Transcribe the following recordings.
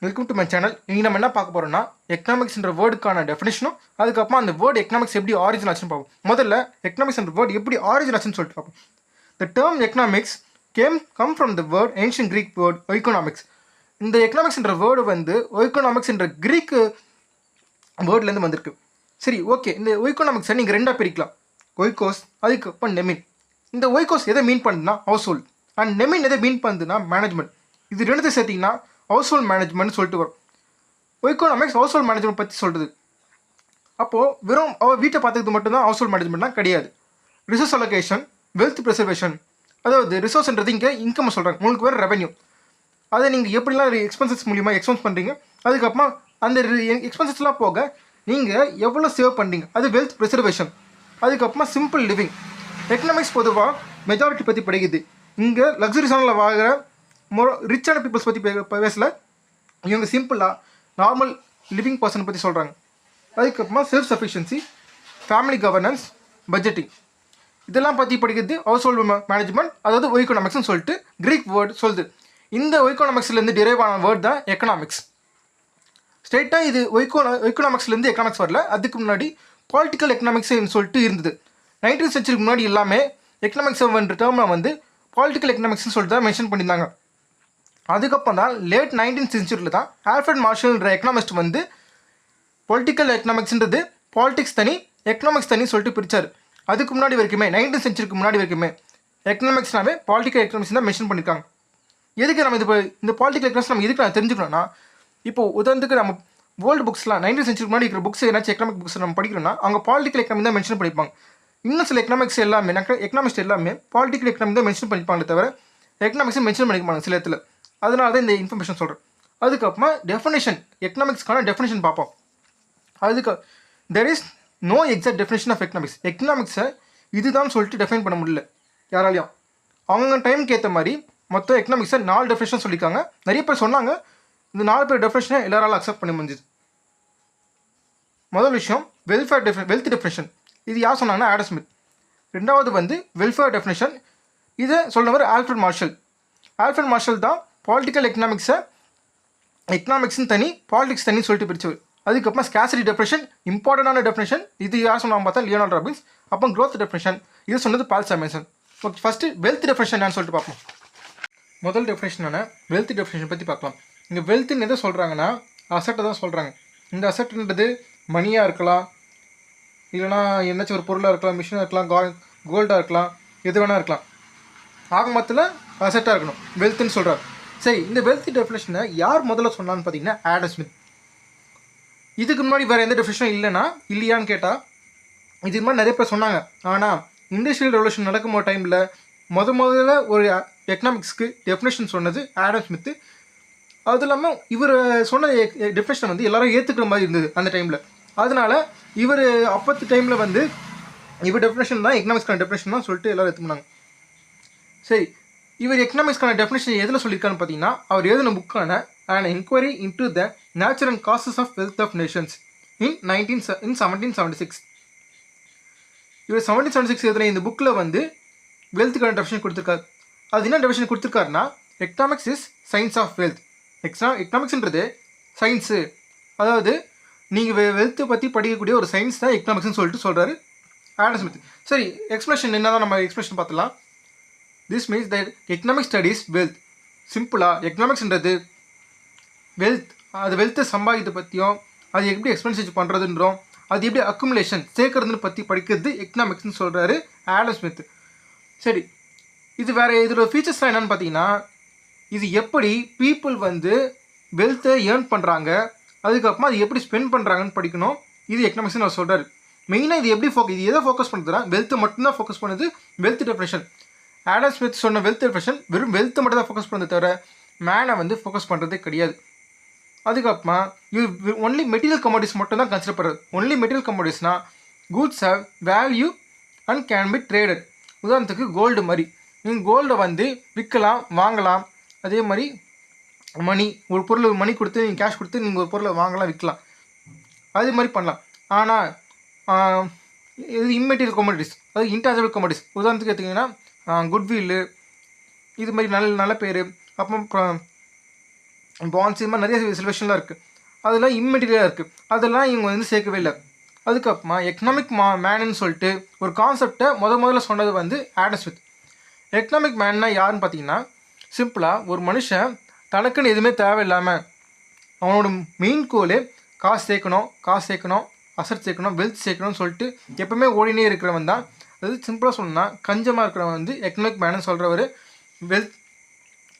Welcome to my channel. இங்கே நம்ம என்ன பார்க்க போகிறோம்னா எக்கனாமிக்ஸ்ன்ற வேர்டுக்கான டெஃபினேஷனும் அதுக்கப்புறம் அந்த வேர்டு எக்கனாமிக்ஸ் எப்படி ஆரிஜின் ஆச்சுன்னு பார்ப்போம். முதல்ல எக்கனாமிக்ஸ்ன்ற வேர்டு எப்படி ஆரிஜின் ஆச்சுன்னு சொல்லிட்டு பார்ப்போம். The term economics come from the word ancient Greek word economics. இந்த எக்கனாமிக்ஸ்ன்ற வேர்டு வந்து எக்கனாமிக்ஸ்ன்ற கிரீக் வேர்ட்லேருந்து வந்திருக்கு. சரி, ஓகே. இந்த எக்கனாமிக்ஸை நீங்கள் ரெண்டாக பிரிக்கலாம். ஒய்கோஸ் அதுக்கப்புறம் நெமின். இந்த ஒய்கோஸ் எதை மீன் பண்ணுதுன்னா ஹவுஸ் ஹோல்ட், அண்ட் நெமின் எதை மீன் பண்ணுதுன்னா மேனேஜ்மெண்ட். இது ரெண்டு சேர்த்திங்கன்னா ஹவுஸ் ஹோல்ட் மேனேஜ்மெண்ட் சொல்லிட்டு வரும். எக்கனாமிக்ஸ் ஹவுஸ் ஹோல்ட் மேனேஜ்மெண்ட் பற்றி சொல்கிறது. அப்போது வெறும் வீட்டை பார்த்துக்கிறது மட்டும்தான் ஹவுஸ் ஹோல்ட் மேனேஜ்மெண்ட்லாம் கிடையாது. ரிசோர்ஸ் அலோகேஷன், வெல்த் ப்ரிசர்வேஷன், அதாவது ரிசோர்ஸ்ன்றது இங்கே இன்கம் சொல்கிறாங்க. உங்களுக்கு வேறு ரெவன்யூ, அதை நீங்கள் எப்படிலாம் எக்ஸ்பென்சஸ் மூலியமாக எக்ஸ்பென்ஸ் பண்ணுறீங்க, அதுக்கப்புறமா அந்த எக்ஸ்பென்சஸ்லாம் போக நீங்கள் எவ்வளோ சேவ் பண்ணுறீங்க, அது வெல்த் ப்ரிசர்வேஷன். அதுக்கப்புறமா சிம்பிள் லிவிங். எக்கனாமிக்ஸ் பொதுவாக மெஜாரிட்டி பற்றி படிக்குது. இங்கே லக்ஸரிஸானில் வாங்குகிற ரிச்சான பீப்புள்ஸ் பற்றி பேசல. இவங்க சிம்பிளாக நார்மல் லிவிங் பர்சன் பற்றி சொல்கிறாங்க. அதுக்கப்புறமா self sufficiency, family governance, budgeting, இதெல்லாம் பற்றி படிக்கிறது ஹவுஸ் ஹோல்டு மேனேஜ்மெண்ட், அதாவது எக்கனாமிக்ஸ்னு சொல்லிட்டு கிரீக் வேர்டு சொல்லுது. இந்த எக்கனாமிக்ஸ்லேருந்து டிரைவ் ஆன வேர்ட் தான் எக்கனாமிக்ஸ். ஸ்ட்ரெயிட்டாக இது எக்கனாமிக்ஸ்லேருந்து எக்கனாமிக்ஸ் வரல. அதுக்கு முன்னாடி பாலிட்டிக்கல் எக்கனாமிக்ஸ்னு சொல்லிட்டு இருந்தது. 19th சென்ச்சுரிக்கு முன்னாடி எல்லாமே எக்கனாமிக்ஸ் டேர்மில் வந்து பாலிட்டிக்கல் எக்கனாமிக்ஸ்னு சொல்லிட்டு தான் மென்ஷன் பண்ணியிருந்தாங்க. அதுக்கப்புறம் தான் லேட் 19th சென்ச்சுரியில் தான் ஆல்ஃப்ரட் மார்ஷல்ன்ற எக்கனாமிஸ்ட் வந்து பொலிட்டிக்கல் எக்கனாமிக்ஸ்ன்றது பாலிட்டிக்ஸ் தனி, எக்கனாமிக்ஸ் தனி சொல்லிட்டு பிரித்தார். அதுக்கு முன்னாடி வரைக்குமே 19th சென்ச்சுரிக்கு முன்னாடி வரைக்குமே எக்கனாமிக்ஸ்னாவே பாலிட்டிக்கல் எக்கனாமிக்ஸ் தான் மென்ஷன் பண்ணியிருக்காங்க. எதுக்கு நம்ம இந்த பாலிட்டிக்கல் எக்கனாமிக்ஸ் நம்ம எதுக்கு தெரிஞ்சுக்கணும்னா, இப்போது உதாரணத்துக்கு நம்ம வேர்ல்டு புக்ஸ்லாம் 19th சென்ச்சுரிக்கு முன்னாடி இருக்கிற புக்ஸ் ஏதாச்சும் எக்கனாமிக் புக்ஸ் நம்ம படிக்கிறோம்னா அவங்க பாலிட்டிக்கல் எக்கனாமி தான் மென்ஷன் பண்ணிப்பாங்க. இன்னும் சில எக்கனாமிக்ஸ் எல்லாமே எக்கனாமிஸ்ட் எல்லாமே பாலிட்டிக்கல் எக்கனாமி தான் மென்ஷன் பண்ணிப்பாங்களே தவிர எக்கனாமிக்ஸை மென்ஷன் பண்ணிப்பாங்க சில இடத்துல. அதனால தான் இந்த இன்ஃபர்மேஷன் சொல்கிறேன். அதுக்கப்புறமா டெஃபினேஷன், எக்கனாமிக்ஸ்க்கான டெஃபினேஷன் பார்ப்போம். அதுக்கு there is no exact definition of economics. எக்கனாமிக்ஸை இதுதான் சொல்லிட்டு டெஃபைன் பண்ண முடியல யாராலையும். அவங்க டைமுக்கு ஏற்ற மாதிரி மொத்தம் எக்கனாமிக்ஸை 4 டெஃபினேஷன் சொல்லியிருக்காங்க. நிறைய பேர் சொன்னாங்க. இந்த 4 பேர் டெஃபினேஷனை எல்லாராலும் அக்செப்ட் பண்ண முடிஞ்சுது. முதல் விஷயம் வெல்த் டெஃபினேஷன். இது யார் சொன்னாங்கன்னா ஆடம் ஸ்மித். ரெண்டாவது வந்து வெல்ஃபேர் டெஃபினேஷன். இதை சொன்னவர் ஆல்ஃப்ரட் மார்ஷல். ஆல்ஃப்ரட் மார்ஷல் தான் பாலிட்டிக்கல் எக்கனாமிக்ஸ்னு தனி, பாலிடிக்ஸ் தனி சொல்லிட்டு பிரிச்சவர். அதுக்கப்புறம் ஸ்கேசிட்டி டெஃபினேஷன், இம்பார்ட்டண்டான டெஃபினேஷன். இது யார் சொன்னாங்க பார்த்தா லியோனார்டோ ராபின்ஸ். அப்புறம் க்ரோத் டெஃபினேஷன், இது சொன்னது பால் Samuelson. Okay, first wealth definition என்னன்னு சொல்லிட்டு பார்ப்போம். முதல் டெஃபினேஷனான வெல்த் டெஃபினேஷன் பற்றி பார்க்கலாம். இங்கே வெல்த்துன்னு எதை சொல்கிறாங்கன்னா அசட்டை தான் சொல்கிறாங்க. இந்த அசட்டுன்றது மணியாக இருக்கலாம், இல்லைனா என்னாச்சும் ஒரு பொருளாக இருக்கலாம், மிஷினாக இருக்கலாம், கோல்டாக இருக்கலாம், எது வேணால் இருக்கலாம். ஆக மொத்தத்தில் அசட்டாக இருக்கணும் வெல்த்துன்னு சொல்கிறார். சரி, இந்த வெல்த் டெஃபினேஷனை யார் முதல்ல சொன்னான்னு பார்த்தீங்கன்னா ஆடம் ஸ்மித். இதுக்கு முன்னாடி வேறு எந்த டெஃபினேஷனும் இல்லையான்னு கேட்டால் இதுக்கு மாதிரி நிறைய பேர் சொன்னாங்க. ஆனால் இண்டஸ்ட்ரியல் ரெவல்யூஷன் நடக்கும் போது டைமில் முதல்ல ஒரு எக்கனாமிக்ஸ்க்கு டெஃபினேஷன் சொன்னது ஆடம் ஸ்மித்து. அது இல்லாமல் இவர் சொன்ன டெஃபினேஷன் வந்து எல்லாரும் ஏற்றுக்கிற மாதிரி இருந்தது அந்த டைமில். அதனால் இவர் அப்பத்து டைமில் வந்து இவர் டெஃபினேஷன் தான் எக்கனாமிக்ஸ்க்கான டெஃபினேஷன் தான் சொல்லிட்டு எல்லோரும் எடுத்துக்கினாங்க. சரி, இவர் எக்கனாமிக்ஸ்க்கான டெஃபினேஷன் எதில் சொல்லியிருக்கான்னு பார்த்தீங்கன்னா அவர் எழுதின புக்கான an inquiry into the nature and causes of wealth of nations in 1776. இவர் 1776 எழுதின இந்த புக்கில் வந்து வெல்த்துக்கான டெஃபினேஷன் கொடுத்துருக்காரு. அது என்ன டெஃபினேஷன் கொடுத்துருக்காருன்னா economics is science of wealth. எக்கனாமிக்ஸ்ன்றது சயின்ஸு, அதாவது நீங்கள் வெல்த்தை பற்றி படிக்கக்கூடிய ஒரு சயின்ஸ் தான் எக்கனாமிக்ஸ்னு சொல்லிட்டு சொல்கிறாரு ஆடம் ஸ்மித். சரி, எக்ஸ்பிளேஷன் என்ன தான் நம்ம எக்ஸ்பிளேஷன் பார்த்துலாம். This means that economics studies wealth. சிம்பிளாக எக்கனாமிக்ஸ்ன்றது வெல்த்தை சம்பாதித்தை பற்றியும் அது எப்படி எக்ஸ்பென்சேஜ் பண்ணுறதுன்றோம், அது எப்படி அக்குமுலேஷன் சேர்க்கறதுன்னு பற்றி படிக்கிறது எக்கனாமிக்ஸ்னு சொல்கிறாரு ஆடம் ஸ்மித். சரி, இது வேறு இதோட ஃபீச்சர்ஸ்லாம் என்னென்னு பார்த்தீங்கன்னா இது எப்படி பீப்புள் வந்து வெல்த்தை ஏர்ன் பண்ணுறாங்க, அதுக்கப்புறமா அது எப்படி ஸ்பெண்ட் பண்ணுறாங்கன்னு படிக்கணும். இது எக்கனாமிக்ஸ்னு அவர் சொல்கிறாரு. மெயினாக இது எப்படி இது எதை ஃபோக்கஸ் பண்ணுறதுனா வெல்த்தை மட்டும்தான் ஃபோக்கஸ் பண்ணுது வெல்த் டெஃபினேஷன். ஆடம் ஸ்மித் சொன்ன வெல்த் டெஃபினேஷன் வெறும் வெல்த்தை மட்டும் தான் ஃபோக்கஸ் பண்ணுறதை தவிர மேனை வந்து ஃபோக்கஸ் பண்ணுறதே கிடையாது. அதுக்கப்புறமா இது ஒன்லி மெட்டீரியல் கமோடிட்டிஸ் மட்டும் தான் கன்சிடர் பண்ணுறது. ஒன்லி மெட்டீரியல் கமோடிட்டிஸ்னால் goods have value and can be traded. உதாரணத்துக்கு கோல்டு மாதிரி நீங்கள் கோல்டை வந்து விற்கலாம், வாங்கலாம். அதே மாதிரி மணி, ஒரு பொருள் மணி கொடுத்து நீங்கள் கேஷ் கொடுத்து நீங்கள் ஒரு பொருளை வாங்கலாம், விற்கலாம், அது மாதிரி பண்ணலாம். ஆனால் இது இம்மெட்டீரியல் கமோடிட்டிஸ், அது இன்டான்ஜிபிள் கமோடிட்டிஸ். உதாரணத்துக்கு எடுத்திங்கன்னா குட்வில்லு, இது மாதிரி நல்ல பேர், அப்புறம் பாண்ட்ஸ் இது மாதிரி நிறைய சில விஷயம்லாம் இருக்குது. அதெல்லாம் இம்மெட்டீரியலாக இருக்குது. அதெல்லாம் இவங்க வந்து சேர்க்கவே இல்லை. அதுக்கப்புறமா எக்கனாமிக் மேனுன்னு சொல்லிட்டு ஒரு கான்செப்டை முதல்ல சொன்னது வந்து ஆடம் ஸ்மித். எக்கனாமிக் மேன்னா யாருன்னு பார்த்தீங்கன்னா, சிம்பிளாக ஒரு மனுஷன் தனக்குன்னு எதுவுமே தேவையில்லாமல் அவனோட மெயின் கோலே காசு சேர்க்கணும், அசட் சேர்க்கணும், வெல்த் சேர்க்கணும்னு சொல்லிட்டு எப்பவுமே ஓடினே இருக்கிறவன் தான். அது சிம்பிளாக சொல்லணும்னா கஞ்சமாக இருக்கிறவன் வந்து எக்கனாமிக் மேனுன்னு சொல்கிறவர்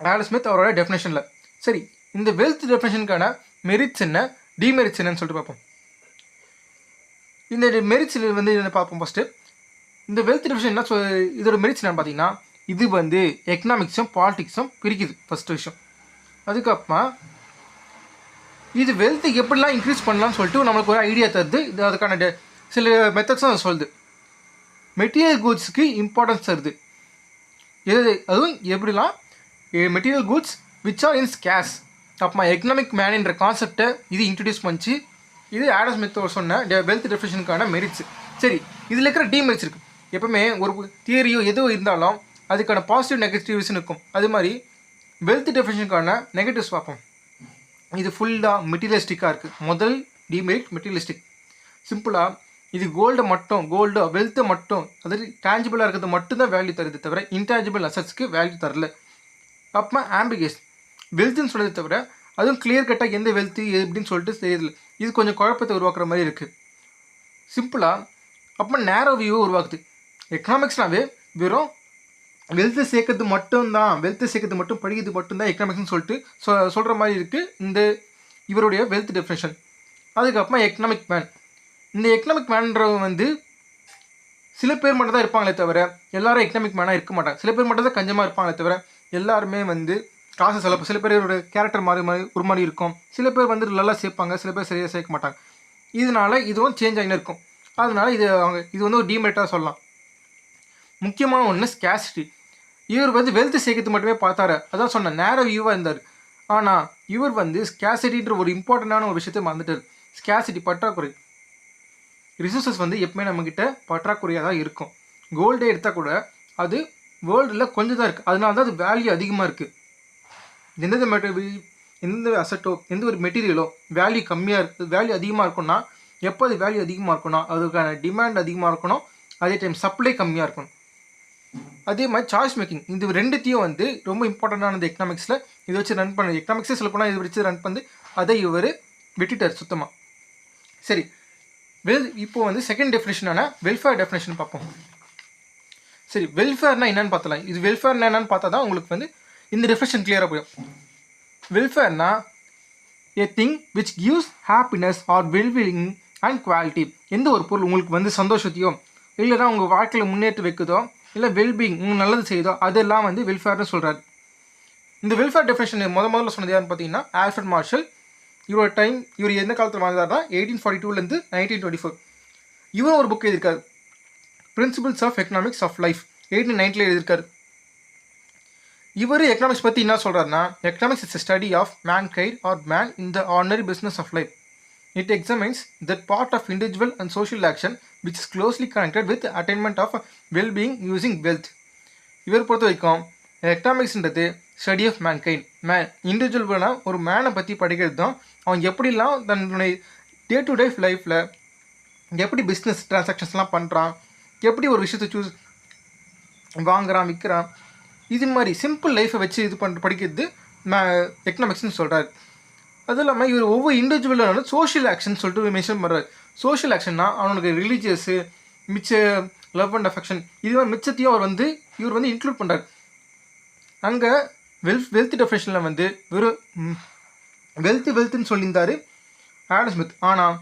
ஆடம் ஸ்மித் அவரோட டெஃபினேஷனில். சரி, இந்த வெல்த் டெஃபினேஷனுக்கான மெரிட்ஸ் என்ன, டிமெரிட்ஸ் என்னன்னு சொல்லிட்டு பார்ப்போம். இந்த மெரிட்ஸ் வந்து என்ன பார்ப்போம். ஃபஸ்ட்டு இந்த வெல்த் டெஃபினேஷன் என்ன இதோட மெரிட்ஸ் என்னன்னு பார்த்தீங்கன்னா, இது வந்து எக்கனாமிக்ஸும் பாலிட்டிக்ஸும் பிரிக்குது ஃபஸ்ட்டு விஷயம். அதுக்கப்புறமா இது வெல்த்து எப்படிலாம் இன்க்ரீஸ் பண்ணலாம்னு சொல்லிட்டு நம்மளுக்கு ஒரு ஐடியா தருது. இது அதுக்கான சில மெத்தட்ஸும் அது சொல்லுது. மெட்டீரியல் கூட்ஸுக்கு இம்பார்ட்டன்ஸ் தருது. அதுவும் எப்படிலாம் material goods which are in scares. அப்புறமா எக்கனாமிக் மேன்ன்ற கான்செப்டை இது இன்ட்ரடியூஸ் பண்ணிச்சு. இது ஆடம் ஸ்மித் சொன்ன வெல்த் டெஃபினேஷனுக்கான மெரிட்ஸ். சரி, இதில் இருக்கிற டிமெரிட்ஸ் இருக்குது. எப்பவுமே ஒரு தியரியோ எதோ இருந்தாலும் அதுக்கான பாசிட்டிவ் நெகட்டிவ்ஸ் இருக்கும். அது மாதிரி வெல்த் டெஃபினேஷனுக்கான நெகட்டிவ்ஸ் பார்ப்போம். இது ஃபுல்லாக மெட்டீரியலிஸ்டிக்காக இருக்குது. முதல் டிமெரிட் மெட்டீரியலிஸ்டிக். சிம்பிளாக இது கோல்டு வெல்த்தை மட்டும், அதாவது டேஞ்சிபிளாக இருக்கிறது மட்டும்தான் வேல்யூ தருது தவிர இன்டேஞ்சிபிள் அசட்ஸ்க்கு வேல்யூ தரல. அப்புறமா ஆம்பிகஸ் வெல்த்துன்னு சொன்னதை தவிர அதுவும் கிளியர் கட்டாக எந்த வெல்த்து எப்படின்னு சொல்லிட்டு தெரியல. இது கொஞ்சம் குழப்பத்தை உருவாக்குற மாதிரி இருக்குது. சிம்பிளாக அப்புறமா நேரோ வியூவை உருவாக்குது. எக்கனாமிக்ஸ்னாவே வெறும் வெல்த்து சேர்க்கறது மட்டும் படிக்கிறது மட்டும்தான் எக்கனாமிக்ஸ்னு சொல்லிட்டு சொல்கிற மாதிரி இருக்குது இந்த இவருடைய வெல்த் டெஃபினேஷன். அதுக்கப்புறமா எக்கனாமிக் மேன். இந்த எக்கனாமிக் மேன்றவங்க வந்து சில பேர் மட்டும் தான் இருப்பாங்களே தவிர எல்லாரும் எக்கனாமிக் மேனாக இருக்க மாட்டாங்க. சில பேர் மட்டும் தான் கஞ்சமாக இருப்பாங்களே தவிர எல்லாருமே வந்து காசு செலவு. சில பேரோட கேரக்டர் ஒரு மாதிரி இருக்கும். சில பேர் வந்து நல்லா சேர்ப்பாங்க, சில பேர் சரியாக சேர்க்க மாட்டாங்க. இதனால இதுவும் சேஞ்ச் ஆகினே இருக்கும். அதனால இது வந்து ஒரு டிமெரிட்டாக சொல்லலாம். முக்கியமான ஒன்று ஸ்கேசிட்டி. இவர் வந்து வெல்த் சேர்க்கறது மட்டுமே பார்த்தாரு. அதான் சொன்ன நேரோ வியூவாக இருந்தார். ஆனால் இவர் வந்து ஸ்கேசிட்டின்ற ஒரு இம்பார்ட்டண்டான ஒரு விஷயத்தை மறந்துட்டார். ஸ்கேசிட்டி பற்றாக்குறை. ரிசோர்ஸஸ் வந்து எப்பவுமே நம்மக்கிட்ட பற்றாக்குறையாக தான் இருக்கும். கோல்டே எடுத்தால் கூட அது வேர்ல்டில் கொஞ்சம் தான் இருக்குது. அதனால தான் அது வேல்யூ அதிகமாக இருக்குது. எந்த அசட்டோ எந்த ஒரு மெட்டீரியலோ வேல்யூ கம்மியாக இருக்குது, வேல்யூ அதிகமாக இருக்கும்னா எப்போ அது வேல்யூ அதிகமாக இருக்கும்னா அதுக்கான டிமாண்ட் அதிகமாக இருக்கணும், அதே டைம் சப்ளை கம்மியாக இருக்கணும். அதே மாதிரி சாய்ஸ் மேக்கிங், இந்த ரெண்டுத்தையும் வந்து ரொம்ப இம்பார்ட்டண்டானது எக்கனாமிக்ஸில். இதை வச்சு ரன் பண்ண எக்கனாமிக்ஸே சொல்ல போனால் இதை வச்சு ரன் பண்ணி அதை இவர் விட்டுட்டார் சுத்தமாக. சரி, இப்போ வந்து செகண்ட் டெஃபினேஷனான வெல்ஃபேர் டெஃபினேஷன் பார்ப்போம். சரி, வெல்ஃபேர்னா என்னன்னு பார்த்தலாம். இது வெல்ஃபேர்னா என்னன்னு பார்த்தா தான் உங்களுக்கு வந்து இந்த டெஃபினேஷன் கிளியராக போயிடும். வெல்ஃபேர்னா a thing which gives happiness or well-being and quality. எந்த ஒரு பொருள் உங்களுக்கு வந்து சந்தோஷத்தையோ இல்லைனா உங்கள் வாழ்க்கையில் முன்னேற்றி வைக்குதோ இல்லை வெல்பீயிங் உங்களுக்கு நல்லது செய்யுதோ அதெல்லாம் வந்து வெல்ஃபேர்னு சொல்கிறாரு. இந்த வெல்ஃபேர் டெஃபினேஷன் முதல்ல சொன்னது யாருன்னு பார்த்தீங்கன்னா ஆல்ஃபிரட் மார்ஷல். இவர் எந்த காலத்தில் வாழ்ந்தாருன்னா 1842 1924. இவரும் ஒரு புக் எழுதியிருக்காரு, principles of economics of life. 1890 எழுதியிருக்காரு. இவர் எக்கனாமிக்ஸ் பற்றி என்ன சொல்கிறாருன்னா, economics is a study of mankind or man in the ordinary business of life. It examines that part of individual and social action which is closely connected with attainment of well-being using wealth. இவர் பொறுத்த வரைக்கும் எக்கனாமிக்ஸ்ன்றது study of mankind. இண்டிவிஜுவல்னா ஒரு மேனை பற்றி படிக்கிறது தான். அவன் எப்படிலாம் தன்னுடைய டே டு டே லைஃப்பில் எப்படி பிஸ்னஸ் ட்ரான்சாக்ஷன்ஸ்லாம் பண்ணுறான், எப்படி ஒரு விஷயத்தை வாங்குறான் விற்கிறான், இது மாதிரி சிம்பிள் லைஃப்பை வச்சு படிக்கிறது எக்கனாமிக்ஸ்னு சொல்கிறார். அதுவும் இல்லாமல் இவர் ஒவ்வொரு இண்டிவிஜுவலான சோஷியல் ஆக்ஷன் சொல்லிட்டு மென்ஷன் பண்ணுறாரு. சோஷியல் ஆக்ஷன்னா அவனுக்கு ரிலீஜியஸு மிச்ச லவ் அண்ட் அஃபெக்ஷன் இது மாதிரி மிச்சத்தையும் இவர் வந்து இன்க்ளூட் பண்ணுறாரு. அங்கே வெல்த் டெஃபினேஷனில் வந்து வெறும் வெல்த்துன்னு சொல்லியிருந்தார் ஆடம் ஸ்மித். ஆனால்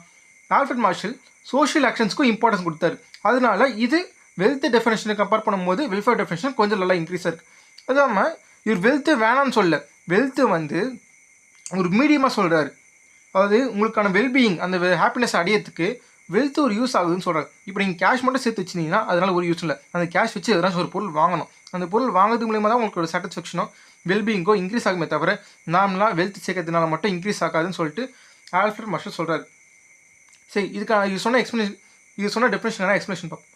ஆல்ஃபிரட் மார்ஷல் சோஷியல் ஆக்ஷன்ஸ்க்கும் இம்பார்ட்டன்ஸ் கொடுத்தாரு. அதனால இது வெல்த் டெஃபினேஷனை கம்பேர் பண்ணும்போது வெல்ஃபேர் டெஃபினேஷன் கொஞ்சம் நல்லா இன்க்ரீஸ் இருக்குது. அது இல்லாமல் இவர் வெல்த்து வேணான்னு சொல்ல, வெல்த்து வந்து ஒரு மீடியமாக சொல்கிறாரு. அதாவது உங்களுக்கான வெல்பீயிங் அந்த ஹாப்பினஸ் அடையிறதுக்கு வெல்த்து ஒரு யூஸ் ஆகுதுன்னு சொல்கிறாரு. இப்போ நீங்கள் கேஷ் மட்டும் சேர்த்து வச்சிங்கன்னா அதனால் ஒரு யூஸ் இல்லை. அந்த கேஷ் வச்சு எதனாச்சும் ஒரு பொருள் வாங்கணும். அந்த பொருள் வாங்குறது மூலியமாக தான் உங்களுக்கு ஒரு சாட்டிஸ்ஃபேக்ஷனோ வெல்பீயிங்கோ இன்க்ரீஸ் ஆகுமே தவிர நார்மலாக வெல்த் சேர்க்கறதுனால மட்டும் இன்க்ரீஸ் ஆகாதுன்னு சொல்லிட்டு ஆல்ஃபிரட் மார்ஷல் சொல்கிறாரு. சரி, இதுக்கான இது சொன்ன டெஃபினேஷனான எக்ஸ்பிளேஷன் பார்ப்போம்.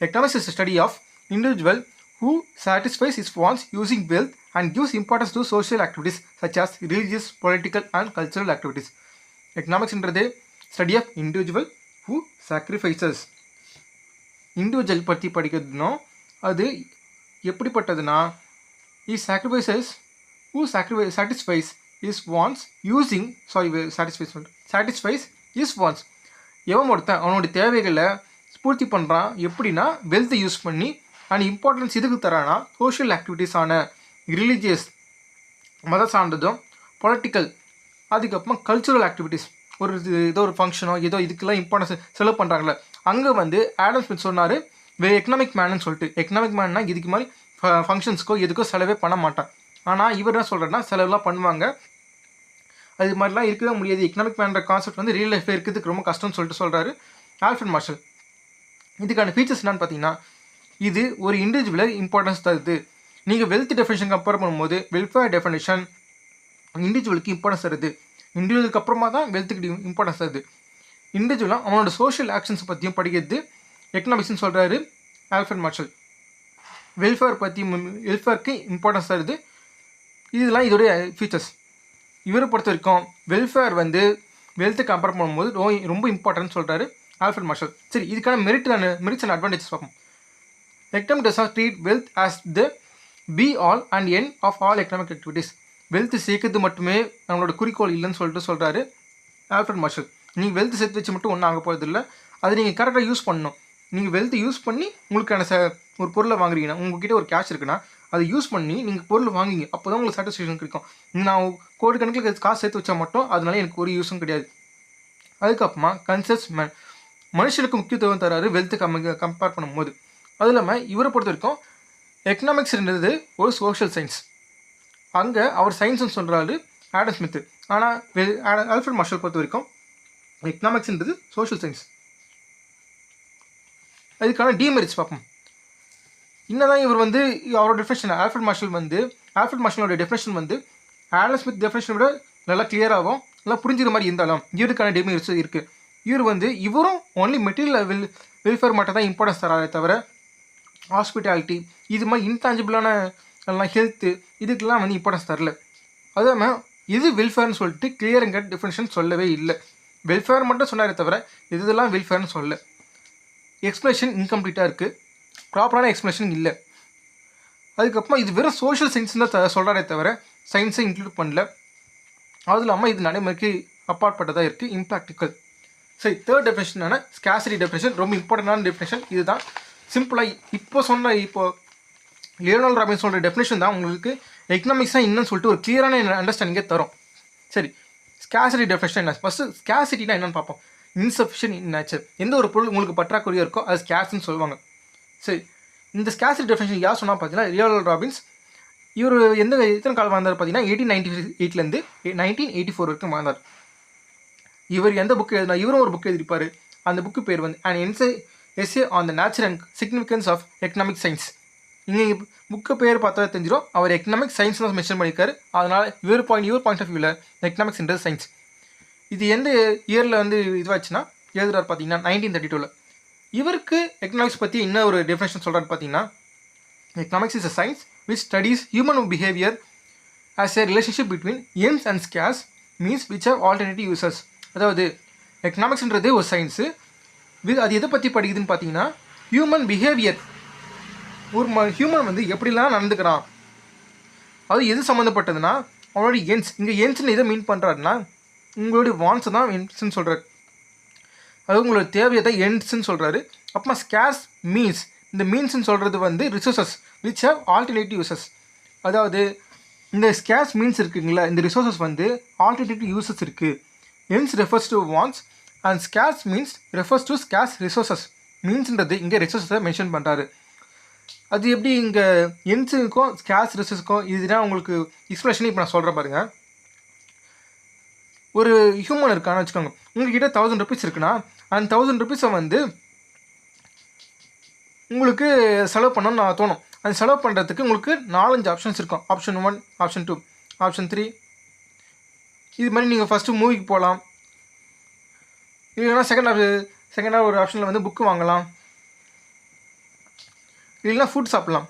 Economics is a study of individual who satisfies his wants using wealth and gives importance to social activities such as religious, political and cultural activities. Economics என்றது study of individual who sacrifices. Individual பற்றி படிக்கிறதுனோ அது எப்படிப்பட்டதுன்னா he satisfies his wants satisfies his wants. எவன் ஒருத்தன் அவனுடைய தேவைகளை பூர்த்தி பண்ணுறான் எப்படின்னா வெல்த்தை யூஸ் பண்ணி அண்ட் இம்பார்ட்டன்ஸ் இதுக்கு தரானா சோஷியல் ஆக்டிவிட்டீஸான ரிலீஜியஸ் மத சார்ந்ததும் பொலிட்டிக்கல் அதுக்கப்புறமா கல்ச்சுரல் ஆக்டிவிட்டீஸ் ஏதோ ஒரு ஃபங்க்ஷனோ ஏதோ இதுக்கெல்லாம் இம்பார்ட்டன்ஸ் செலவு பண்ணுறாங்களே அங்கே வந்து ஆடம் ஸ்மித் சொன்னார் எக்கனாமிக் மேன்னு சொல்லிட்டு. எக்கனாமிக் மேன்னா இதுக்கு மாதிரி ஃபங்க்ஷன்ஸ்க்கோ எதுக்கோ செலவே பண்ண மாட்டான். ஆனால் இவர் என்ன சொல்கிறேன்னா செலவுலாம் பண்ணுவாங்க, அது மாதிரிலாம் இருக்கவே முடியாது. எக்கனாமிக் மேன்ற கான்செப்ட் வந்து ரியல் லைஃப்பில் இருக்கிறதுக்கு ரொம்ப கஷ்டம்னு சொல்லிட்டு சொல்கிறாரு ஆல்ஃப்ரட் மார்ஷல். இதுக்கான ஃபீச்சர்ஸ் என்னன்னு பார்த்தீங்கன்னா இது ஒரு இண்டிவிஜுவலை இம்பார்ட்டன்ஸ் தருது. நீங்கள் வெல்த் டெஃபினேஷன் கம்பேர் பண்ணும்போது வெல்ஃபேர் டெஃபினேஷன் இண்டிவிஜுவலுக்கு இம்பார்ட்டன்ஸ் தருது. இண்டிவிஜுவலுக்கு அப்புறமா தான் வெல்த்துக்கு இம்பார்ட்டன்ஸ் தருது. இண்டிவிஜுவலாக அவனோட சோஷியல் ஆக்ஷன்ஸ் பற்றியும் படிக்கிறது எக்கனாமிக்ஸ்னு சொல்கிறாரு ஆல்ஃப்ரட் மார்ஷல். வெல்ஃபேருக்கு இம்பார்ட்டன்ஸ் தருது. இதெல்லாம் இதோடைய ஃபீச்சர்ஸ். இவரை பொறுத்த வரைக்கும் வெல்ஃபேர் வந்து வெல்த்தை கம்பேர் பண்ணும்போது ரொம்ப இம்பார்ட்டன்ட் சொல்கிறாரு ஆல்ஃப்ரட் மார்ஷல். சரி, இதுக்கான மெரிட்ஸ் அண்ட் அட்வான்டேஜஸ் பார்ப்போம். Economic does not treat wealth as the be all and end of all economic activities. Wealth சேர்க்கறது மட்டுமே நம்மளோட குறிக்கோள் இல்லைன்னு சொல்கிறாரு ஆல்ஃப்ரட் மார்ஷல். நீங்கள் வெல்த் சேர்த்து வச்சு மட்டும் ஒன்றும் ஆக போகிறது இல்லை, அது நீங்கள் கரெக்டாக யூஸ் பண்ணணும். நீங்கள் வெல்த்தை யூஸ் பண்ணி உங்களுக்கான ஒரு பொருளை வாங்குறீங்கன்னா உங்ககிட்ட ஒரு கேஷ் இருக்குன்னா அதை யூஸ் பண்ணி நீங்கள் பொருள் வாங்கிங்க, அப்போ தான் உங்களுக்கு சாட்டிஸ்ஃபேக்ஷன் கிடைக்கும். நான் கோடி கணக்கில் காசு சேர்த்து வச்சா மட்டும் அதனால எனக்கு ஒரு யூஸும் கிடையாது. அதுக்கப்புறமா கன்சஸ் மனுஷனுக்கு முக்கியத்துவம் தராரு வெல்த்து கம்பேர் பண்ணும்போது. அது இல்லாமல் இவரை பொறுத்த வரைக்கும் எக்கனாமிக்ஸ்ன்றது ஒரு சோஷியல் சயின்ஸ். அங்கே அவர் சயின்ஸ்னு சொல்கிறாரு ஆடம் ஸ்மித்து. ஆனால் ஆல்ஃப்ரட் மார்ஷல் பொறுத்த வரைக்கும் எக்கனாமிக்ஸ்ன்றது சோஷியல் சயின்ஸ். அதுக்கான டிமெரிட்ஸ் பார்ப்போம். இன்னதான் இவர் வந்து அவரோட டெஃபினேஷன் ஆல்ஃப்ரட் மார்ஷலோட டெஃபினேஷன் வந்து ஆடம் ஸ்மித் டெஃபினேஷனை விட நல்லா கிளியராகவும் நல்லா புரிஞ்சுக்கிற மாதிரி இருந்தாலும் இவருக்கான டிமெரிட்ஸ் இருக்குது. இவரும் ஒன்லி மெட்டீரியல் வெல்ஃபேர் மட்டும் தான் இம்பார்ட்டன்ஸ் தராதே தவிர ஹாஸ்பிட்டாலிட்டி இது மாதிரி இன்டான்ஜிபிளான எல்லாம் ஹெல்த்து இதுக்கெல்லாம் வந்து இம்பார்ட்டன்ஸ் தரல. அது இல்லாமல் இது வெல்ஃபேர்னு சொல்லிட்டு கிளியர் அண்ட் கட் டெஃபினேஷன் சொல்லவே இல்லை. வெல்ஃபேர் மட்டும் சொன்னாரே தவிர இதெல்லாம் வெல்ஃபேர்னு சொல்ல. எக்ஸ்பிளேஷன் இன்கம்ப்ளீட்டாக இருக்குது, ப்ராப்பரான எக்ஸ்பிளேஷன் இல்லை. அதுக்கப்புறமா இது வெறும் சோஷியல் சயின்ஸ் தான் சொல்கிறாரே தவிர சயின்ஸை இன்க்ளூட் பண்ணல. அதுவும் இல்லாமல் இது நடைமுறைக்கு அப்பாற்பட்டதாக இருக்குது, இம்ப்ராக்டிக்கல். சரி, தேர்ட் டெஃபினேஷன் என்ன ஸ்கேசிட்டி டெஃபினேஷன். ரொம்ப இம்பார்ட்டண்டான டெஃபினேஷன் இதுதான். சிம்பிளாக இப்போ லியோனார்டோ ராபின்ஸனோட டெஃபினேஷன் தான் உங்களுக்கு எக்கனாமிக்ஸாக என்னன்னு சொல்லிட்டு ஒரு கிளியரான அண்டர்ஸ்டாண்டிங்கே தரும். சரி, ஸ்கேசிட்டி டெஃபினேஷன் என்ன? ஃபஸ்ட்டு ஸ்கேசிட்டினா என்னென்னு பார்ப்போம். Insufficient in nature. எந்த ஒரு பொருள் உங்களுக்கு பற்றாக்குறையாக இருக்கோ அது ஸ்கேர்ஸ்ன்னு சொல்லுவாங்க. சரி, இந்த ஸ்கேசிட்டி டெஃபினேஷன் யார் சொன்னால் பார்த்தீங்கன்னா லியோனார்டோ ராபின்ஸ். இவர் எத்தனை காலம் வாழ்ந்தார் பார்த்தீங்கன்னா 1898 1984 வரைக்கும் வாழ்ந்தார். இவர் எந்த புக்கு எழுதினா இவரும் ஒரு புக் எழுதியிருப்பார். அந்த புக்கு பேர் வந்து an essay on the nature and significance of economic science. இங்கே புக்கு பேர் பார்த்தா தெரிஞ்சிடும் அவர் எக்கனாமிக் சயின்ஸ் தான் மென்ஷன் பண்ணியிருக்காரு. அதனால் இவர் பாயிண்ட் ஆஃப் வியூவில் எக்கனாமிக்ஸ்ன்றது சயின்ஸ். இது எந்த இயரில் வந்து இதுவாச்சுன்னா எழுதுறாரு பார்த்தீங்கன்னா 1932. இவருக்கு எக்கனாமிக்ஸ் பற்றி என்ன ஒரு டெஃபினேஷன் சொல்கிறாரு பார்த்தீங்கன்னா economics is a science which studies human behavior as a relationship between ends and scarce means which have alternative uses. அதாவது எக்கனாமிக்ஸ்ன்றது ஒரு சயின்ஸு. அது எதை பற்றி படிக்குதுன்னு பார்த்தீங்கன்னா ஹியூமன் பிஹேவியர். ஒரு ஹியூமன் வந்து எப்படிலாம் நடந்துக்கிறான் அது எது சம்மந்தப்பட்டதுன்னா அவனோட எண்ட்ஸ். இங்கே எண்ட்ஸ்ன்னு எதை மீன் பண்ணுறாருன்னா உங்களுடைய வான்ஸ் தான் எண்ட்ஸ்ன்னு சொல்கிறார். அது உங்களோட தேவையை தான் எண்ட்ஸ்ன்னு சொல்கிறாரு. அப்புறமா ஸ்கேர்ஸ் மீன்ஸ். இந்த மீன்ஸ்ன்னு சொல்கிறது வந்து resources which have alternative uses. அதாவது இந்த ஸ்கேர்ஸ் மீன்ஸ் இருக்குங்களா, இந்த ரிசோர்ஸஸ் வந்து ஆல்டர்னேட்டிவ் யூசஸ் இருக்குது. Ends refers to wants and scarce means refers to scarce resources. மீன்ஸ்ன்றது இங்கே ரிசோர்ஸை மென்ஷன் பண்ணுறாரு. அது எப்படி இங்கே என்ஸுக்கும் ஸ்கேர்ஸ் ரிசோர்ஸுக்கும் இதுதான் உங்களுக்கு எக்ஸ்பிளேஷன் இப்போ நான் சொல்கிறேன் பாருங்கள். ஒரு ஹியூமன் இருக்கான்னு வச்சுக்கோங்க, உங்கள்கிட்ட 1000 rupees இருக்குன்னா அந்த 1000 rupees வந்து உங்களுக்கு செலவு பண்ணணும்னு நான் தோணும். அது செலவு பண்ணுறதுக்கு உங்களுக்கு 4-5 ஆப்ஷன்ஸ் இருக்கும். Option 1, option 2, option 3. இது மாதிரி நீங்கள் ஃபஸ்ட்டு மூவிக்கு போகலாம், இல்லைன்னா செகண்டாக ஒரு ஆப்ஷனில் வந்து புக்கு வாங்கலாம், இல்லைன்னா ஃபுட் சாப்பிட்லாம்.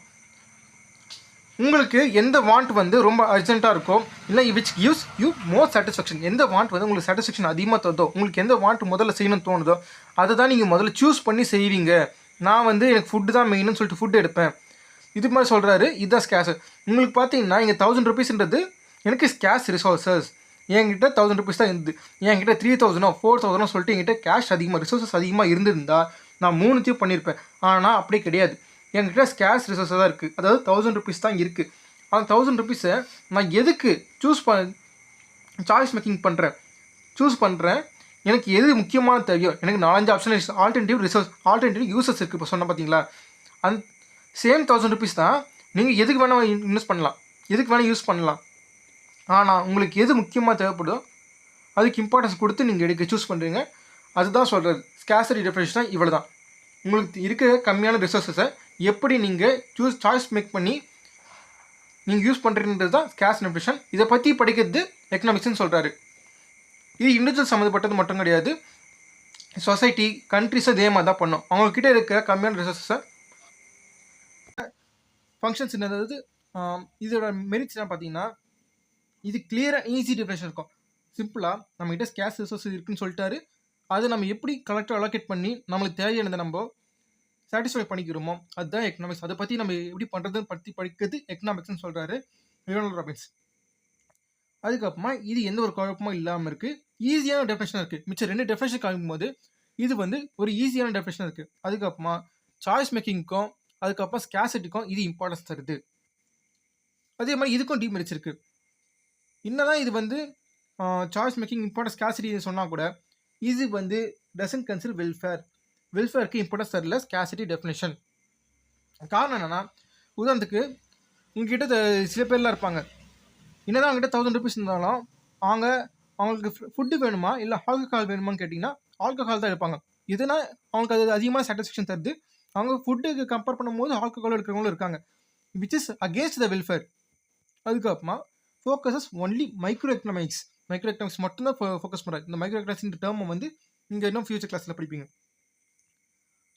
உங்களுக்கு எந்த வாண்ட் வந்து ரொம்ப அர்ஜென்ட்டாக இருக்கோ இல்லை which gives you more satisfaction, எந்த வாண்ட் வந்து உங்களுக்கு சாட்டிஸ்ஃபேக்ஷன் அதிகமாக தருதோ, உங்களுக்கு எந்த வாண்ட் முதல்ல செய்யணும்னு தோணுதோ அதை தான் நீங்கள் முதல்ல சூஸ் பண்ணி செய்வீங்க. நான் வந்து எனக்கு ஃபுட்டு தான் மெயின்னு சொல்லிட்டு ஃபுட்டு எடுப்பேன், இது மாதிரி சொல்கிறாரு. இதுதான் ஸ்கேஸு. உங்களுக்கு பார்த்தீங்கன்னா இங்கே 1000 rupeesன்றது எனக்கு ஸ்கேஸ் ரிசோர்ஸஸ். என்கிட்ட 1000 rupees தான் இருந்தது, என்கிட்ட 3000 4000 சொல்லிட்டு என்கிட்ட கேஷ் அதிகமாக ரிசோர்ஸஸ் அதிகமாக இருந்திருந்தா நான் 3த்தையும் பண்ணியிருப்பேன். ஆனால் அப்படி கிடையாது, என்கிட்ட ஸ்கேஸ் ரிசோர்ஸஸ் தான் இருக்குது, அதாவது 1000 rupees தான் இருக்குது. அந்த 1000 rupeesஸை நான் எதுக்கு சாய்ஸ் மேக்கிங் பண்ணுறேன், எனக்கு எது முக்கியமான தேவையோ, எனக்கு 4-5 ஆப்ஷன் ஆல்டர்னேட்டிவ் யூசஸ் இருக்குது. இப்போ சொன்ன பார்த்தீங்களா, அந்த சேம் 1000 rupees தான் நீங்கள் எதுக்கு வேணால் இன்வெஸ்ட் பண்ணலாம், எதுக்கு வேணால் யூஸ் பண்ணலாம். ஆனால் உங்களுக்கு எது முக்கியமாக தேவைப்படுதோ அதுக்கு இம்பார்ட்டன்ஸ் கொடுத்து நீங்கள் சூஸ் பண்ணுறீங்க. அதுதான் சொல்கிறது. ஸ்கேர்சிட்டி டெஃபினிஷன் இவ்வளோ தான். உங்களுக்கு இருக்கிற கம்மியான ரிசோர்ஸஸை எப்படி நீங்கள் சாய்ஸ் மேக் பண்ணி நீங்கள் யூஸ் பண்ணுறீன்றது தான் ஸ்கேர்ஸ் டெஃபினிஷன். இதை பற்றி படிக்கிறது எக்கனாமிக்ஸ்னு சொல்கிறாரு. இது இண்டிவிஜுவல் சம்மந்தப்பட்டது மட்டும் கிடையாது, சொசைட்டி கண்ட்ரிஸும் இதே மாதிரி தான் பண்ணும். அவங்கக்கிட்ட இருக்கிற கம்மியான ரிசோர்ஸஸை ஃபங்க்ஷன்ஸ் என்னது, இதோட மெரிட்ஸ் என்ன பார்த்தீங்கன்னா, இது கிளியராக ஈஸி டெஃபினிஷன் இருக்கும். சிம்பிளாக நம்மகிட்ட ஸ்கேர்ஸ் ரிசோர்ஸஸ் இருக்குன்னு சொல்லிட்டாரு. அதை நம்ம எப்படி கரெக்டாக அலோகேட் பண்ணி நம்மளுக்கு தேவையானதை நம்ம சாட்டிஸ்ஃபை பண்ணிக்கிறோமோ அதுதான் எக்கனாமிக்ஸ். அதை பற்றி நம்ம எப்படி பண்ணுறதுன்னு பற்றி படிக்கிறது எக்கனாமிக்ஸ்னு சொல்கிறாரு லியோனல் ராபின்ஸ். அதுக்கப்புறமா இது எந்த ஒரு குழப்பமும் இல்லாமல் இருக்குது, ஈஸியான டெஃபினேஷன் இருக்குது. மிச்சம் 2 டெஃபினேஷன் காமிக்கும்போது இது வந்து ஒரு ஈஸியான டெஃபினேஷன் இருக்குது. அதுக்கப்புறமா சாய்ஸ் மேக்கிங்க்கும் அதுக்கப்புறம் ஸ்கேர்சிட்டிக்கும் இது இம்பார்ட்டன்ஸ் தருது. அதே மாதிரி இதுக்கும் டிமெரிட்ஸ் இருக்குது. என்னதான் இது வந்து சாய்ஸ் மேக்கிங் இம்பார்ட்டன்ஸ் ஸ்கேர்சிட்டி சொன்னால் கூட இது வந்து டசன்ட் கன்சிடர் வெல்ஃபேருக்கு இம்பார்ட்டன்ஸ் தரல ஸ்கேர்சிட்டி டெஃபினேஷன். காரணம் என்னென்னா, உதாரணத்துக்கு உங்ககிட்ட சில பேர்லாம் இருப்பாங்க, என்னதான் அவங்ககிட்ட 1000 rupees இருந்தாலும் அவங்களுக்கு ஃபுட்டு வேணுமா இல்லை ஆல்கஹால் வேணுமான்னு கேட்டிங்கன்னா ஆல்கஹால் தான் எடுப்பாங்க. இதுனா அவங்களுக்கு அது அதிகமாக சாட்டிஸ்ஃபேக்ஷன் தருது. அவங்க ஃபுட்டுக்கு கம்பேர் பண்ணும்போது ஆல்கஹால் எடுக்கிறவங்களும் இருக்காங்க, which is against the welfare. அதுக்கப்புறமா ஃபோக்கஸஸ் ஒன்லி மைக்ரோ எக்கனாமிக்ஸ் மட்டும்தான் ஃபோக்கஸ் பண்ணுறாரு. இந்த மைக்ரோ எக்கனாமிக்ஸ் டேர்மை வந்து நீங்கள் இன்னும் ஃபியூச்சர் கிளாஸில் படிப்பீங்க.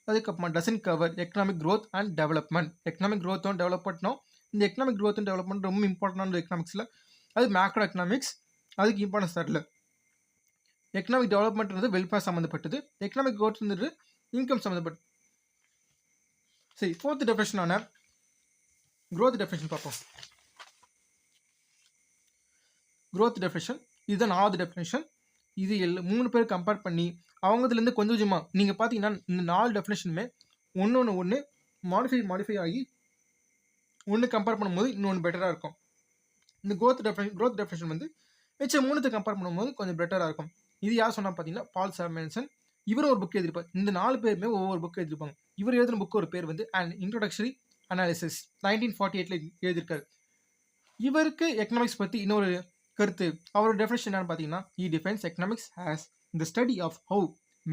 அதுக்கப்புறமா doesn't cover economic growth and development. Economic க்ரோத்தும் டெவலப்மெண்ட்டும், இந்த எக்கனாமிக் க்ரோத் அண்ட் டெவலப்மெண்ட் ரொம்ப இம்பார்ட்டண்டான எக்கனாமிக்ஸில். அது மேக்ரோ எக்கனாமிக்ஸ், அதுக்கு இம்பார்ட்டன்ஸ் தரல. எக்கனாமிக் டெவலப்மெண்ட்ன்றது வெல்ஃபேர் சம்மந்தப்பட்டது, எக்கனாமிக் க்ரோத்ன்றது இன்கம் சம்மந்தப்பட்டது. சரி, 4th டெஃபினேஷனான க்ரோத் டெஃபினேஷன் பார்ப்போம். க்ரோத் டெஃபினேஷன் இதுதான் 4வது டெஃபினேஷன். இது 3 பேர் கம்பேர் பண்ணி அவங்கதுலேருந்து கொஞ்சம் கொஞ்சமாக நீங்கள் பார்த்தீங்கன்னா இந்த 4 டெஃபினேஷனுமே ஒன்று மாடிஃபை ஆகி ஒன்று கம்பேர் பண்ணும்போது இன்னொன்று பெட்டராக இருக்கும். இந்த க்ரோத் டெஃபினேஷன் வந்து மிச்சம் 3த்தை கம்பேர் பண்ணும்போது கொஞ்சம் பெட்டராக இருக்கும். இது யார் சொன்னால் பார்த்தீங்கன்னா பால் சாம்யூல்சன். இவரும் ஒரு புக் எழுதியிருப்பார். இந்த 4 பேருமே ஒவ்வொரு புக் எழுதியிருப்பாங்க. இவர் எழுதின புக்கு ஒரு பேர் வந்து அண்ட் இன்ட்ரோடக்ஷரி அனாலிசிஸ் 1948 எழுதியிருக்காரு. இவருக்கு எக்கனாமிக்ஸ் பற்றி இன்னொரு கருத்து, அவரோட டெஃபினேஷன் என்னன்னு பார்த்தீங்கன்னா, he defines economics as the study of how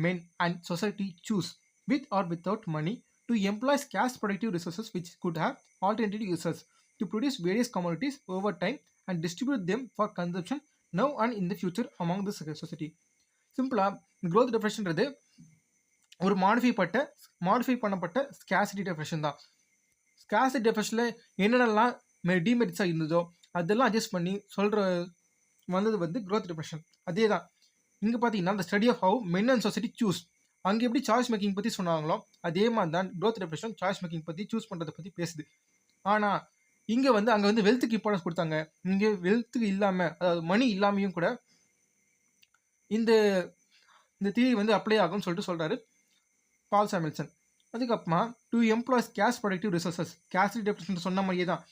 men and society choose with or without money to employ scarce productive resources which could have alternative uses to produce various commodities over time and distribute them for consumption now and in the future among the society. சிம்பிளாக growth டெஃபினேஷன்றது ஒரு modify பண்ணப்பட்ட scarcity definition தான். Scarcity டெஃபினேஷனில் என்னென்னலாம் டிமெரிட்ஸாக இருந்ததோ அதெல்லாம் adjust பண்ணி வந்தது வந்து க்ரோத் டெஃபினேஷன். அதே தான் இங்கே பார்த்தீங்கன்னா இந்த study of how men and society choose, அங்கே எப்படி சாய்ஸ் மேக்கிங் பற்றி சொன்னாங்களோ அதே மாதிரி தான் க்ரோத் டெஃபினேஷன் சாய்ஸ் மேக்கிங் பற்றி சூஸ் பண்ணுறதை பற்றி பேசுது. ஆனால் இங்கே வந்து அங்கே வந்து வெல்த்துக்கு இம்பார்ட்டன்ஸ் கொடுத்தாங்க, இங்கே வெல்த்துக்கு இல்லாமல் அதாவது மணி இல்லாமையும் கூட இந்த தியரி வந்து அப்ளை ஆகும்னு சொல்லிட்டு சொல்கிறாரு பால் சாம்யூல்சன். அதுக்கப்புறமா to employees cash productive resources, scarcity definition சொன்ன மாதிரியே தான்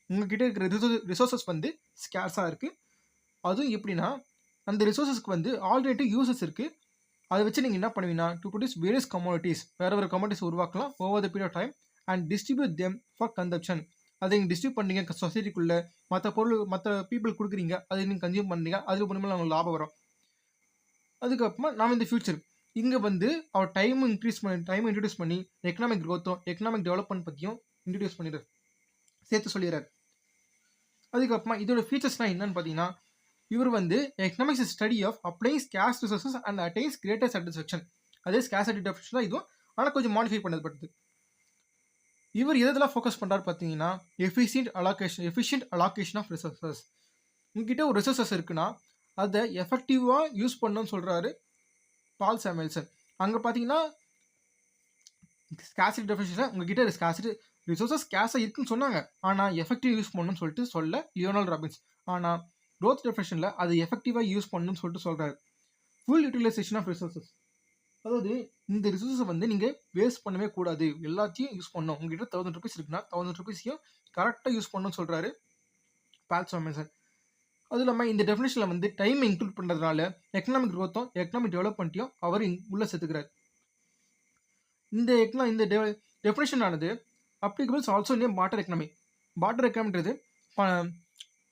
உங்ககிட்ட இருக்கிற ரிசோர்ஸஸ் வந்து ஸ்கேர்ஸாக இருக்குது. அதுவும் எப்படின்னா அந்த ரிசோர்ஸஸ்க்கு வந்து ஆல்டர்னேட்டிவ் யூசஸ் இருக்குது. அதை வச்சு நீங்கள் என்ன பண்ணுவீங்கன்னா டு ப்ரொடியூஸ் வேரியஸ் கமோடிட்டிஸ், வேறு கமோடிட்டிஸ் உருவாக்கலாம் over the period of time and distribute them for consumption. அதை நீங்கள் டிஸ்ட்ரிபியூட் பண்ணுறீங்க சொசைட்டிக்குள்ளே, மற்ற பீப்புள் கொடுக்குறீங்க, அதை நீங்கள் கன்சியூம் பண்ணுறீங்க, அதில் மூலமாக உங்களுக்கு லாபம் வரும். அதுக்கப்புறமா நாம் இந்த ஃபியூச்சர் இங்கே வந்து அவர் டைம் இன்ட்ரடியூஸ் பண்ணி எக்கனாமிக் க்ரோத்தும் எக்கனாமிக் டெவலப்மெண்ட் பற்றியும் இன்ட்ரடியூஸ் பண்ணிடுறாரு, சேர்த்து சொல்லிடுறாரு. அதுக்கப்புறமா இதோட ஃபீச்சர்ஸ்னால் என்னன்னு பார்த்தீங்கன்னா, இவர் வந்து economics study of applying scarce resources and attains greater satisfaction. அதே ஸ்கேர்சிட்டி டெஃபினேஷன் தான் இதுவும், ஆனால் கொஞ்சம் மாடிஃபை பண்ணப்பட்டது. இவர் எதெல்லாம் ஃபோக்கஸ் பண்ணுறாரு பார்த்தீங்கன்னா எஃபிஷியன்ட் அலாகேஷன் ஆஃப் ரிசோர்ஸஸ். உங்ககிட்ட ஒரு ரிசோர்ஸஸ் இருக்குன்னா அதை எஃபெக்டிவாக யூஸ் பண்ணணும்னு சொல்கிறாரு பால் சாமுவேல்சன். அங்கே பார்த்தீங்கன்னா ஸ்காசிட்டி டெஃபினிஷனில் உங்ககிட்ட ஸ்காசிட்டி ரிசோர்ஸஸ் ஸ்கேஸாக இருக்குன்னு சொன்னாங்க, ஆனால் எஃபெக்டிவ் யூஸ் பண்ணணும்னு சொல்லிட்டு சொல்ல லியோனால்ட் ராபின்ஸ். ஆனால் க்ரோத் டெஃபினிஷனில் அது எஃபெக்டிவாக யூஸ் பண்ணணும்னு சொல்லிட்டு சொல்கிறாரு. ஃபுல் யூட்டிலைசேஷன் ஆஃப் ரிசோர்ஸஸ், அதாவது இந்த ரிசோர்ஸை வந்து நீங்கள் வேஸ்ட் பண்ணவே கூடாது, எல்லாத்தையும் யூஸ் பண்ணணும். உங்ககிட்ட 1000 rupees இருக்குன்னா 1000 rupees-ஐயும் கரெக்டாக யூஸ் பண்ணணும்னு சொல்கிறாரு பால் சாமுவேல்சன். அதுவும் இல்லாமல் இந்த டெஃபினேஷனில் வந்து டைம் இன்க்ளூட் பண்ணுறதுனால எக்கனாமிக் க்ரோத்தும் எக்கனாமிக் டெவலப்மெண்ட்டையும் அவர் உள்ளே சேர்த்துக்கிறார். இந்த டெஃபினேஷன் ஆனது applicables also in barter economy. Barter எக்கனாமின்றது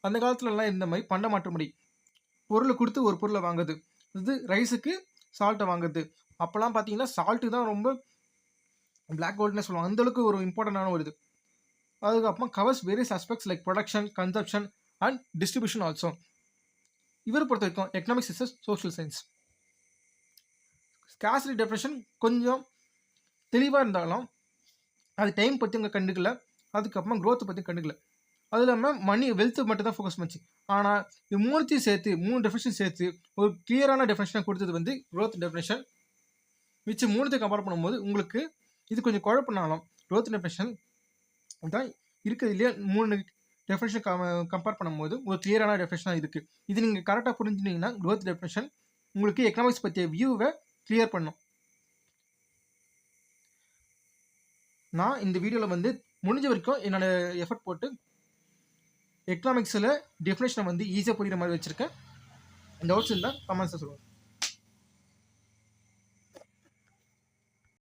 அந்த காலத்துலலாம் இருந்த மாதிரி பண்ட மாற்ற முறை, பொருளை கொடுத்து ஒரு பொருளை வாங்குது. இது ரைஸுக்கு சால்ட்டை வாங்குது. அப்போல்லாம் பார்த்தீங்கன்னா சால்ட்டு தான் ரொம்ப பிளாக் கோல்டுன்னு சொல்லுவாங்க, அந்தளவுக்கு ஒரு இம்பார்ட்டண்டான ஒரு இது. அதுக்கப்புறம் covers various aspects like production, consumption and distribution also. இவர் பொறுத்த வரைக்கும் economics is social science. Scarcity definition கொஞ்சம் தெளிவாக இருந்தாலும் அது டைம் பற்றி அங்கே கண்டுக்கல, அதுக்கப்புறமா க்ரோத்தை பற்றி கண்டுக்கல. அது இல்லாமல் வெல்த்து மட்டும் தான் ஃபோக்கஸ் பண்ணிச்சு. ஆனால் இது மூணுத்தையும் சேர்த்து 3 டெஃபினேஷன் சேர்த்து ஒரு கிளியரான டெஃபினேஷனை கொடுத்தது வந்து க்ரோத் டெஃபினேஷன். மிச்சம் 3த்தை கம்பேர் பண்ணும்போது உங்களுக்கு இது கொஞ்சம் குழப்பினாலும் க்ரோத் டெஃபினேஷன் தான் இருக்குது இல்லையா. 3 டெஃபினேஷன் கம்பேர் பண்ணும்போது ஒரு கிளியரான டெஃபினேஷனாக இருக்குது. இது நீங்கள் கரெக்டாக புரிஞ்சுனீங்கன்னா க்ரோத் டெஃபினேஷன் உங்களுக்கு எக்கனாமிக்ஸ் பற்றிய வியூவை கிளியர் பண்ணும். நான் இந்த வீடியோவில் வந்து முடிஞ்ச வரைக்கும் என்னோட எஃபர்ட் போட்டு எக்கனாமிக்ஸில் டெஃபினேஷனை வந்து ஈஸியாக புரிகிற மாதிரி வச்சுருக்கேன். டவுட்ஸ் இருந்தால் கமெண்ட்ஸை சொல்லுங்கள்.